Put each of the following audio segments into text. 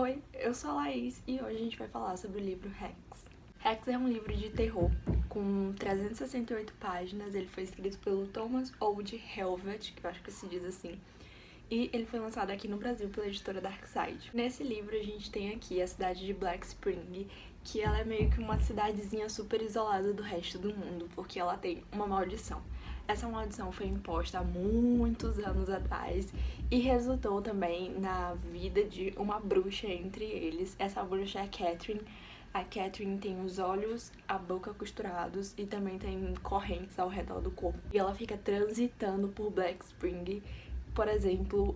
Oi, eu sou a Laís e hoje a gente vai falar sobre o livro Hacks. Hacks é um livro de terror com 368 páginas, ele foi escrito pelo Thomas Old Helvet, que eu acho que se diz assim, e ele foi lançado aqui no Brasil pela editora Darkside. Nesse livro a gente tem aqui a cidade de Black Spring, que ela é meio que uma cidadezinha super isolada do resto do mundo, porque ela tem uma maldição. Essa maldição foi imposta há muitos anos atrás e resultou também na vida de uma bruxa entre eles. Essa bruxa é a Catherine. A Catherine tem os olhos, a boca costurados e também tem correntes ao redor do corpo. E ela fica transitando por Black Spring. Por exemplo,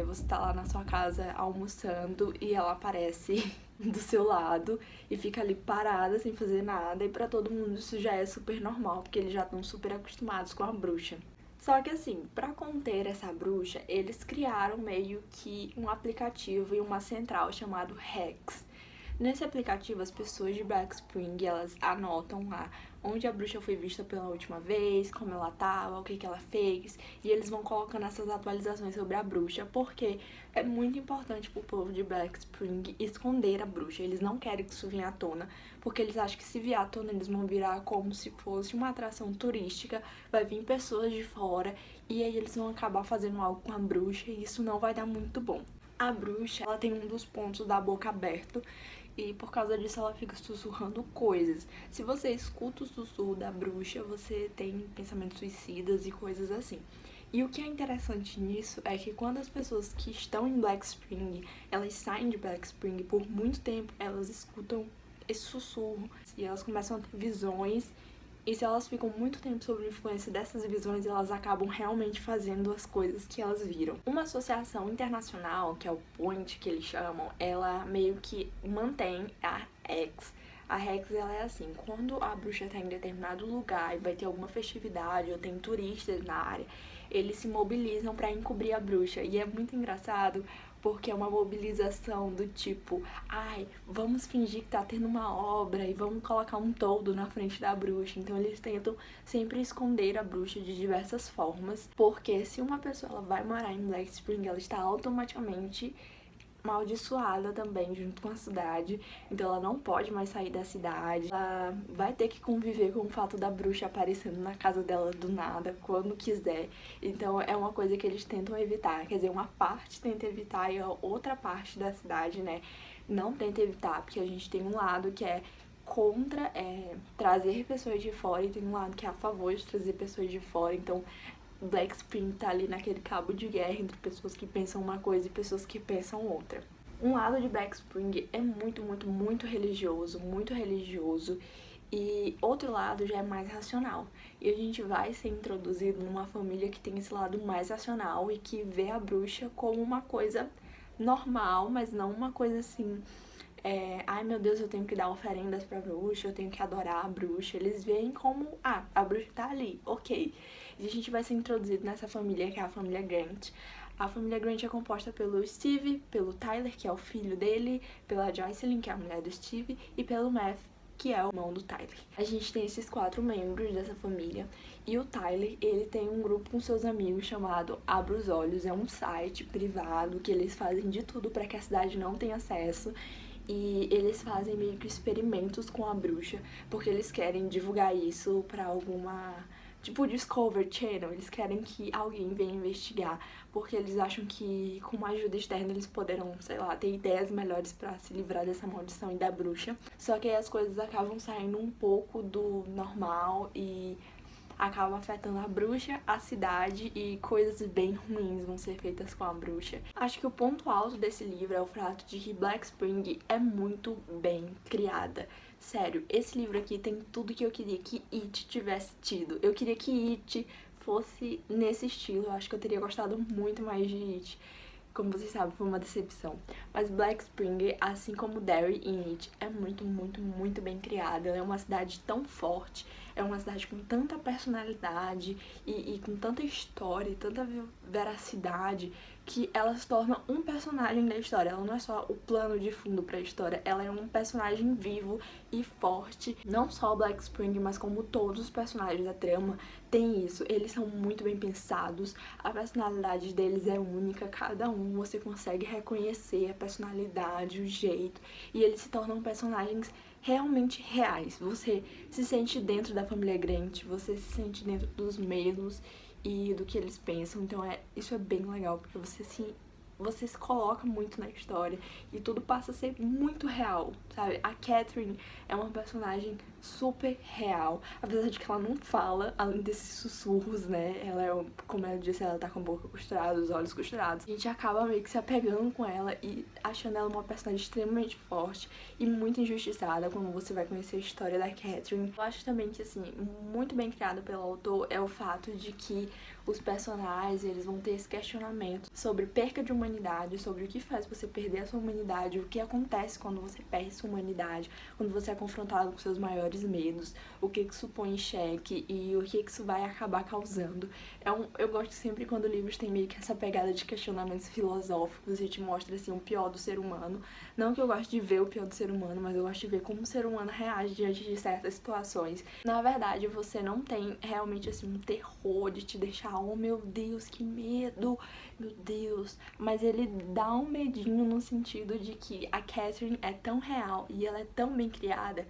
você tá lá na sua casa almoçando e ela aparece do seu lado e fica ali parada sem fazer nada, e pra todo mundo isso já é super normal, porque eles já estão super acostumados com a bruxa. Só que assim, pra conter essa bruxa, eles criaram meio que um aplicativo e uma central chamado Hacks. Nesse aplicativo, as pessoas de Black Spring, elas anotam lá onde a bruxa foi vista pela última vez, como ela tava, o que ela fez, e eles vão colocando essas atualizações sobre a bruxa, porque é muito importante pro povo de Black Spring esconder a bruxa. Eles não querem que isso venha à tona, porque eles acham que se vier à tona, eles vão virar como se fosse uma atração turística, vai vir pessoas de fora, e aí eles vão acabar fazendo algo com a bruxa, e isso não vai dar muito bom. A bruxa, ela tem um dos pontos da boca aberto, e por causa disso ela fica sussurrando coisas. Se você escuta o sussurro da bruxa, você tem pensamentos suicidas e coisas assim. E o que é interessante nisso é que quando as pessoas que estão em Black Spring, elas saem de Black Spring por muito tempo, elas escutam esse sussurro e elas começam a ter visões. E se elas ficam muito tempo sob influência dessas visões, elas acabam realmente fazendo as coisas que elas viram. Uma associação internacional, que é o POINT que eles chamam, ela meio que mantém a Hacks. A Hacks, ela é assim, quando a bruxa tá em determinado lugar e vai ter alguma festividade ou tem turistas na área, eles se mobilizam pra encobrir a bruxa. E é muito engraçado porque é uma mobilização do tipo, ai, vamos fingir que tá tendo uma obra e vamos colocar um toldo na frente da bruxa. Então eles tentam sempre esconder a bruxa de diversas formas, porque se uma pessoa ela vai morar em Black Spring, ela está automaticamente amaldiçoada também junto com a cidade, então ela não pode mais sair da cidade, ela vai ter que conviver com o fato da bruxa aparecendo na casa dela do nada, quando quiser. Então é uma coisa que eles tentam evitar, quer dizer, uma parte tenta evitar e a outra parte da cidade, né, não tenta evitar, porque a gente tem um lado que é contra trazer pessoas de fora e tem um lado que é a favor de trazer pessoas de fora. Então Black Spring tá ali naquele cabo de guerra entre pessoas que pensam uma coisa e pessoas que pensam outra. Um lado de Black Spring é muito religioso, e outro lado já é mais racional. E a gente vai ser introduzido numa família que tem esse lado mais racional e que vê a bruxa como uma coisa normal, mas não uma coisa assim, ai meu Deus, eu tenho que dar oferendas pra bruxa, eu tenho que adorar a bruxa. Eles veem como, a bruxa tá ali, ok. E a gente vai ser introduzido nessa família, que é a família Grant. A família Grant é composta pelo Steve, pelo Tyler, que é o filho dele, pela Joycelyn, que é a mulher do Steve, e pelo Matt, que é o irmão do Tyler. A gente tem esses 4 membros dessa família, e o Tyler, ele tem um grupo com seus amigos chamado Abra os Olhos. É um site privado que eles fazem de tudo para que a cidade não tenha acesso. E eles fazem meio que experimentos com a bruxa, porque eles querem divulgar isso pra alguma, tipo, Discovery Channel. Eles querem que alguém venha investigar, porque eles acham que com uma ajuda externa eles poderão, sei lá, ter ideias melhores pra se livrar dessa maldição e da bruxa. Só que aí as coisas acabam saindo um pouco do normal e acaba afetando a bruxa, a cidade, e coisas bem ruins vão ser feitas com a bruxa. Acho que o ponto alto desse livro é o fato de que Black Spring é muito bem criada. Sério, esse livro aqui tem tudo que eu queria que It tivesse tido. Eu queria que It fosse nesse estilo, eu acho que eu teria gostado muito mais de It. Como vocês sabem, foi uma decepção. Mas Black Spring, assim como Derry e It, é muito bem criada. Ela é uma cidade tão forte, é uma cidade com tanta personalidade e com tanta história e tanta veracidade, que ela se torna um personagem da história. Ela não é só o plano de fundo pra história, ela é um personagem vivo e forte. Não só o Black Spring, mas como todos os personagens da trama tem isso. Eles são muito bem pensados, a personalidade deles é única, cada um você consegue reconhecer a personalidade, o jeito, e eles se tornam personagens realmente reais. Você se sente dentro da família Grant, você se sente dentro dos medos e do que eles pensam. Então isso é bem legal, porque você se coloca muito na história e tudo passa a ser muito real, sabe? A Catherine é uma personagem super real, apesar de que ela não fala, além desses sussurros, né? Ela é, como eu disse, ela tá com a boca costurada, os olhos costurados. A gente acaba meio que se apegando com ela e achando ela uma personagem extremamente forte e muito injustiçada quando você vai conhecer a história da Catherine. Eu acho também que, assim, muito bem criado pelo autor é o fato de que os personagens, eles vão ter esse questionamento sobre perca de humanidade, sobre o que faz você perder a sua humanidade, o que acontece quando você perde sua humanidade, quando você é confrontado com seus maiores medos, o que isso põe em xeque e o que isso vai acabar causando. Eu gosto sempre quando livros têm meio que essa pegada de questionamentos filosóficos e te mostra, assim, o pior do ser humano. Não que eu gosto de ver o pior do ser humano, mas eu gosto de ver como o ser humano reage diante de certas situações. Na verdade, você não tem realmente, assim, um terror de te deixar, oh meu Deus, que medo, meu Deus. Mas ele dá um medinho no sentido de que a Catherine é tão real e ela é tão bem criada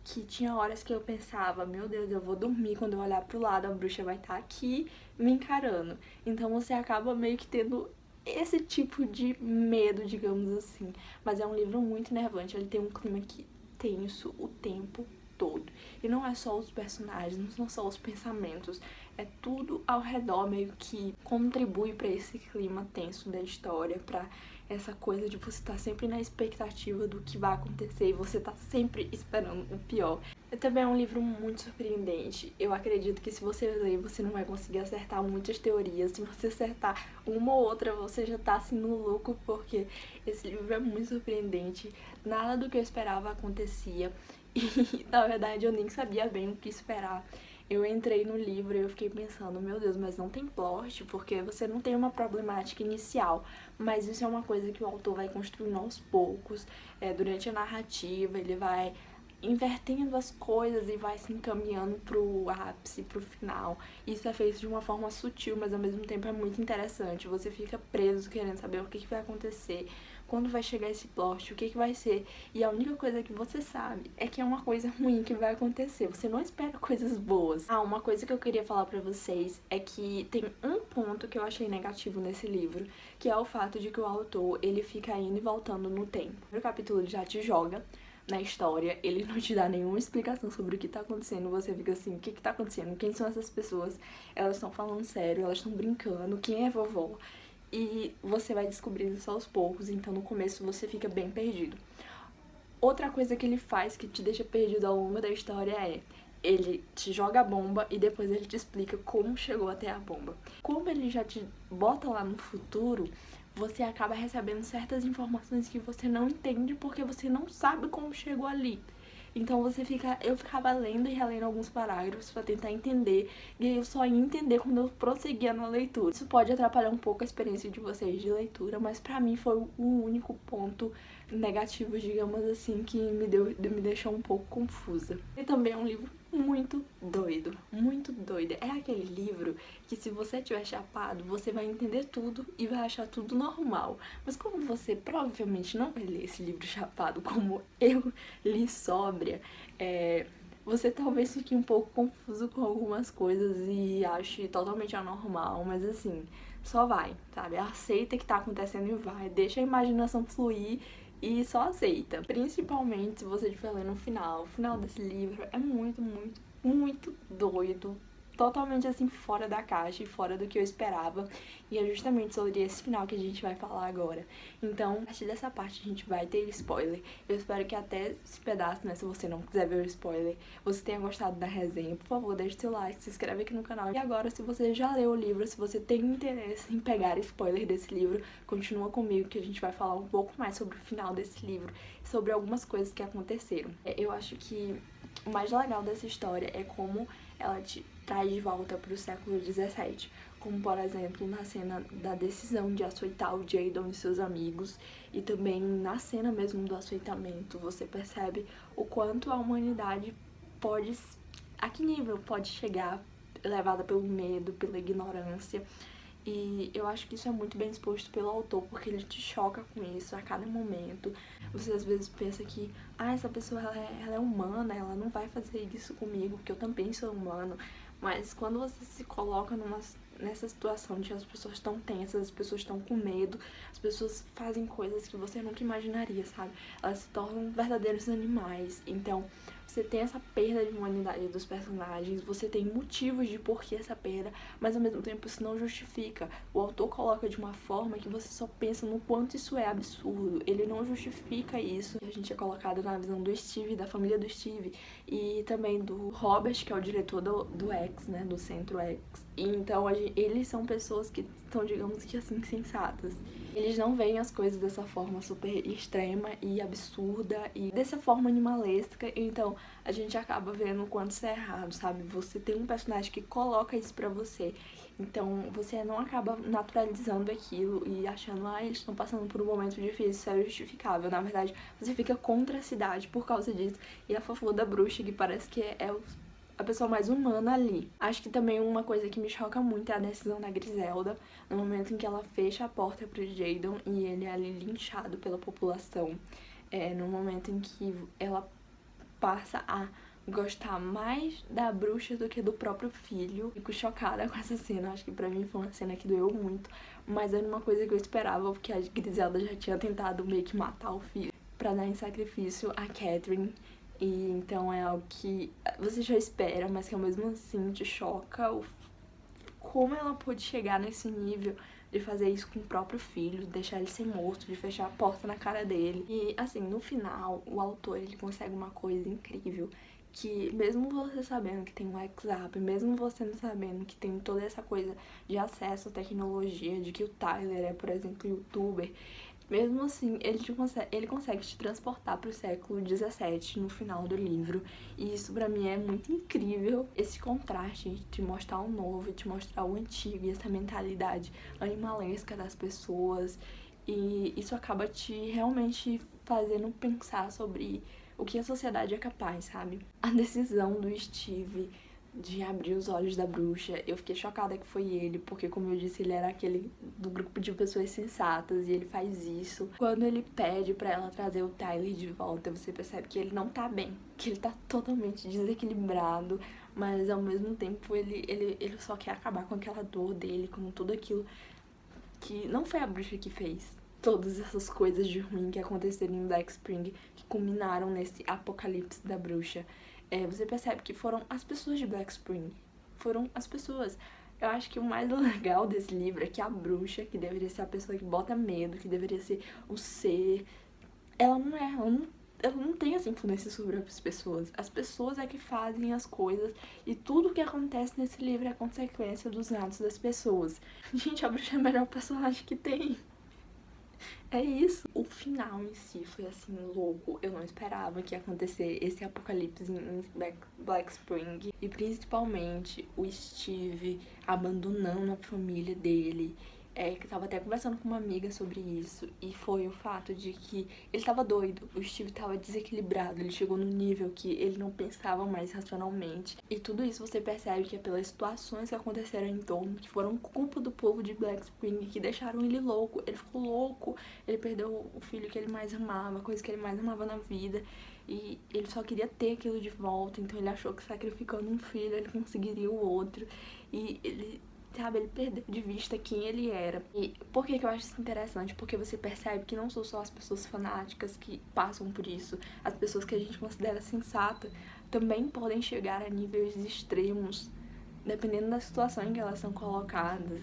que tinha horas que eu pensava, meu Deus, eu vou dormir, quando eu olhar pro lado a bruxa vai estar aqui me encarando. Então você acaba meio que tendo esse tipo de medo, digamos assim. Mas é um livro muito enervante, ele tem um clima que tenso o tempo todo. E não é só os personagens, não são só os pensamentos, é tudo ao redor meio que contribui para esse clima tenso da história, para essa coisa de você estar sempre na expectativa do que vai acontecer e você tá sempre esperando o pior. Também é um livro muito surpreendente. Eu acredito que se você ler, você não vai conseguir acertar muitas teorias. Se você acertar uma ou outra, você já tá assim no lucro, porque esse livro é muito surpreendente. Nada do que eu esperava acontecia. E, na verdade, eu nem sabia bem o que esperar. Eu entrei no livro e eu fiquei pensando, meu Deus, mas não tem plot, porque você não tem uma problemática inicial. Mas isso é uma coisa que o autor vai construindo aos poucos. Durante a narrativa, ele vai invertendo as coisas e vai se encaminhando pro ápice, pro final. Isso é feito de uma forma sutil, mas ao mesmo tempo é muito interessante. Você fica preso querendo saber o que vai acontecer, quando vai chegar esse plot, o que vai ser. E a única coisa que você sabe é que é uma coisa ruim que vai acontecer. Você não espera coisas boas. Uma coisa que eu queria falar pra vocês é que tem um ponto que eu achei negativo nesse livro, que é o fato de que o autor, ele fica indo e voltando no tempo. No capítulo ele já te joga na história, ele não te dá nenhuma explicação sobre o que tá acontecendo, você fica assim, o que tá acontecendo? Quem são essas pessoas? Elas estão falando sério, elas estão brincando, quem é vovó? E você vai descobrindo isso aos poucos, então no começo você fica bem perdido. Outra coisa que ele faz que te deixa perdido ao longo da história é ele te joga a bomba e depois ele te explica como chegou até a bomba. Como ele já te bota lá no futuro, você acaba recebendo certas informações que você não entende porque você não sabe como chegou ali. Então eu ficava lendo e relendo alguns parágrafos pra tentar entender, e aí eu só ia entender quando eu prosseguia na leitura. Isso pode atrapalhar um pouco a experiência de vocês de leitura, mas pra mim foi o único ponto negativo, digamos assim, que me deixou um pouco confusa. E também é um livro muito doido, muito doido. É aquele livro que se você tiver chapado, você vai entender tudo e vai achar tudo normal. Mas como você provavelmente não vai ler esse livro chapado como eu li sóbria, você talvez fique um pouco confuso com algumas coisas e ache totalmente anormal, mas assim, só vai, sabe? Aceita que tá acontecendo e vai, deixa a imaginação fluir e só aceita. Principalmente se você estiver lendo o final. O final desse livro é muito, muito, muito doido. Totalmente assim, fora da caixa e fora do que eu esperava. E é justamente sobre esse final que a gente vai falar agora. Então, a partir dessa parte a gente vai ter spoiler. Eu espero que até esse pedaço, né, se você não quiser ver o spoiler, você tenha gostado da resenha. Por favor, deixe seu like, se inscreve aqui no canal. E agora, se você já leu o livro, se você tem interesse em pegar spoiler desse livro, continua comigo que a gente vai falar um pouco mais sobre o final desse livro, sobre algumas coisas que aconteceram. Eu acho que o mais legal dessa história é como ela te traz de volta pro século XVII, como por exemplo na cena da decisão de açoitar o Jadon e seus amigos, e também na cena mesmo do açoitamento, você percebe o quanto a humanidade pode, a que nível pode chegar, levada pelo medo, pela ignorância. E eu acho que isso é muito bem exposto pelo autor, porque ele te choca com isso a cada momento. Você às vezes pensa que, essa pessoa ela é humana, ela não vai fazer isso comigo, porque eu também sou humano. Mas quando você se coloca nessa situação de as pessoas estão tensas, as pessoas estão com medo, as pessoas fazem coisas que você nunca imaginaria, sabe? Elas se tornam verdadeiros animais. Então, você tem essa perda de humanidade dos personagens, você tem motivos de por que essa perda, mas ao mesmo tempo isso não justifica. O autor coloca de uma forma que você só pensa no quanto isso é absurdo. Ele não justifica isso. A gente é colocado na visão do Steve, da família do Steve, e também do Robert, que é o diretor do X, né, do Centro X. E então eles são pessoas que são, digamos que assim, sensatas. Eles não veem as coisas dessa forma super extrema e absurda e dessa forma animalesca, então a gente acaba vendo o quanto isso é errado, sabe? Você tem um personagem que coloca isso pra você, então você não acaba naturalizando aquilo e achando, eles estão passando por um momento difícil, isso é justificável. Na verdade, você fica contra a cidade por causa disso. E a fofura da bruxa, que parece que é a pessoa mais humana ali. Acho que também uma coisa que me choca muito é a decisão da Griselda, no momento em que ela fecha a porta pro Jadon e ele é ali linchado pela população. No momento em que ela passa a gostar mais da bruxa do que do próprio filho. Fico chocada com essa cena, acho que pra mim foi uma cena que doeu muito, mas era uma coisa que eu esperava, porque a Griselda já tinha tentado meio que matar o filho pra dar em sacrifício a Catherine. E então é algo que você já espera, mas que ao mesmo assim te choca como ela pôde chegar nesse nível de fazer isso com o próprio filho, deixar ele ser morto, de fechar a porta na cara dele. E assim, no final, o autor ele consegue uma coisa incrível, que mesmo você sabendo que tem um WhatsApp, mesmo você não sabendo que tem toda essa coisa de acesso à tecnologia, de que o Tyler é, por exemplo, youtuber, mesmo assim, ele consegue te transportar para o século XVII no final do livro. E isso pra mim é muito incrível. Esse contraste de te mostrar o novo e te mostrar o antigo. E essa mentalidade animalesca das pessoas. E isso acaba te realmente fazendo pensar sobre o que a sociedade é capaz, sabe? A decisão do Steve de abrir os olhos da bruxa, eu fiquei chocada que foi ele, porque como eu disse, ele era aquele do grupo de pessoas sensatas e ele faz isso. Quando ele pede pra ela trazer o Tyler de volta, você percebe que ele não tá bem, que ele tá totalmente desequilibrado, mas ao mesmo tempo ele só quer acabar com aquela dor dele, com tudo aquilo que não foi a bruxa que fez. Todas essas coisas de ruim que aconteceram em Black Spring, que culminaram nesse apocalipse da bruxa. Você percebe que foram as pessoas de Black Spring. Foram as pessoas. Eu acho que o mais legal desse livro é que a bruxa, que deveria ser a pessoa que bota medo, que deveria ser o ser, ela não é, ela não tem essa influência sobre as pessoas. As pessoas é que fazem as coisas e tudo que acontece nesse livro é consequência dos atos das pessoas. Gente, a bruxa é o melhor personagem que tem. É isso. O final em si foi assim, louco. Eu não esperava que ia acontecer esse apocalipse em Black Spring. E principalmente o Steve abandonando a família dele. Que eu tava até conversando com uma amiga sobre isso. E foi o fato de que ele tava doido. O Steve tava desequilibrado. Ele chegou no nível que ele não pensava mais racionalmente. E tudo isso você percebe que é pelas situações que aconteceram em torno, que foram culpa do povo de Black Spring, que deixaram ele louco. Ele ficou louco. Ele perdeu o filho que ele mais amava, a coisa que ele mais amava na vida. E ele só queria ter aquilo de volta. Então ele achou que sacrificando um filho ele conseguiria o outro. E ele perdeu de vista quem ele era. E por que eu acho isso interessante? Porque você percebe que não são só as pessoas fanáticas que passam por isso. As pessoas que a gente considera sensata também podem chegar a níveis extremos, dependendo da situação em que elas são colocadas.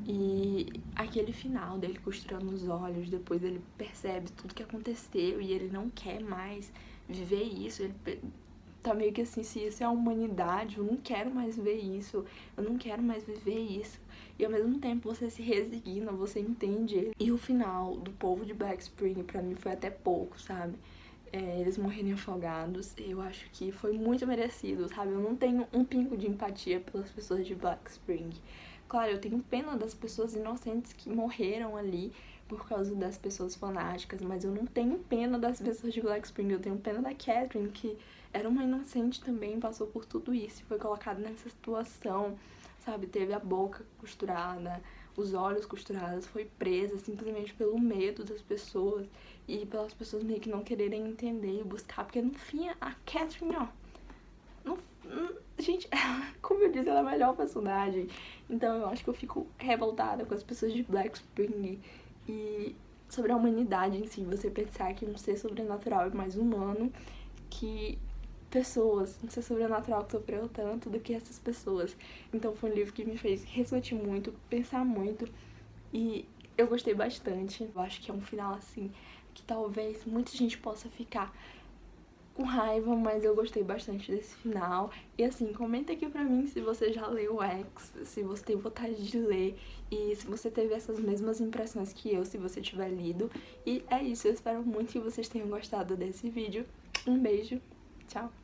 E aquele final dele costurando os olhos, depois ele percebe tudo que aconteceu e ele não quer mais viver isso. Ele tá meio que assim, se isso é a humanidade, eu não quero mais ver isso, eu não quero mais viver isso. E ao mesmo tempo você se resigna, você entende ele. E o final do povo de Black Spring pra mim foi até pouco, sabe? Eles morrerem afogados, eu acho que foi muito merecido, sabe? Eu não tenho um pingo de empatia pelas pessoas de Black Spring, Claro, eu tenho pena das pessoas inocentes que morreram ali por causa das pessoas fanáticas, mas eu não tenho pena das pessoas de Black Spring, eu tenho pena da Catherine, que era uma inocente também, passou por tudo isso e foi colocada nessa situação, sabe? Teve a boca costurada, os olhos costurados, foi presa simplesmente pelo medo das pessoas e pelas pessoas meio que não quererem entender e buscar, porque no fim a Catherine, ó, gente, como eu disse, ela é a melhor personagem. Então eu acho que eu fico revoltada com as pessoas de Black Spring e sobre a humanidade em si. Você pensar que um ser sobrenatural é mais humano que pessoas, um ser sobrenatural que sofreu tanto do que essas pessoas. Então foi um livro que me fez refletir muito, pensar muito e eu gostei bastante. Eu acho que é um final assim que talvez muita gente possa ficar com raiva, mas eu gostei bastante desse final. E assim, comenta aqui pra mim se você já leu X, se você tem vontade de ler e se você teve essas mesmas impressões que eu, se você tiver lido. E é isso, eu espero muito que vocês tenham gostado desse vídeo. Um beijo, tchau!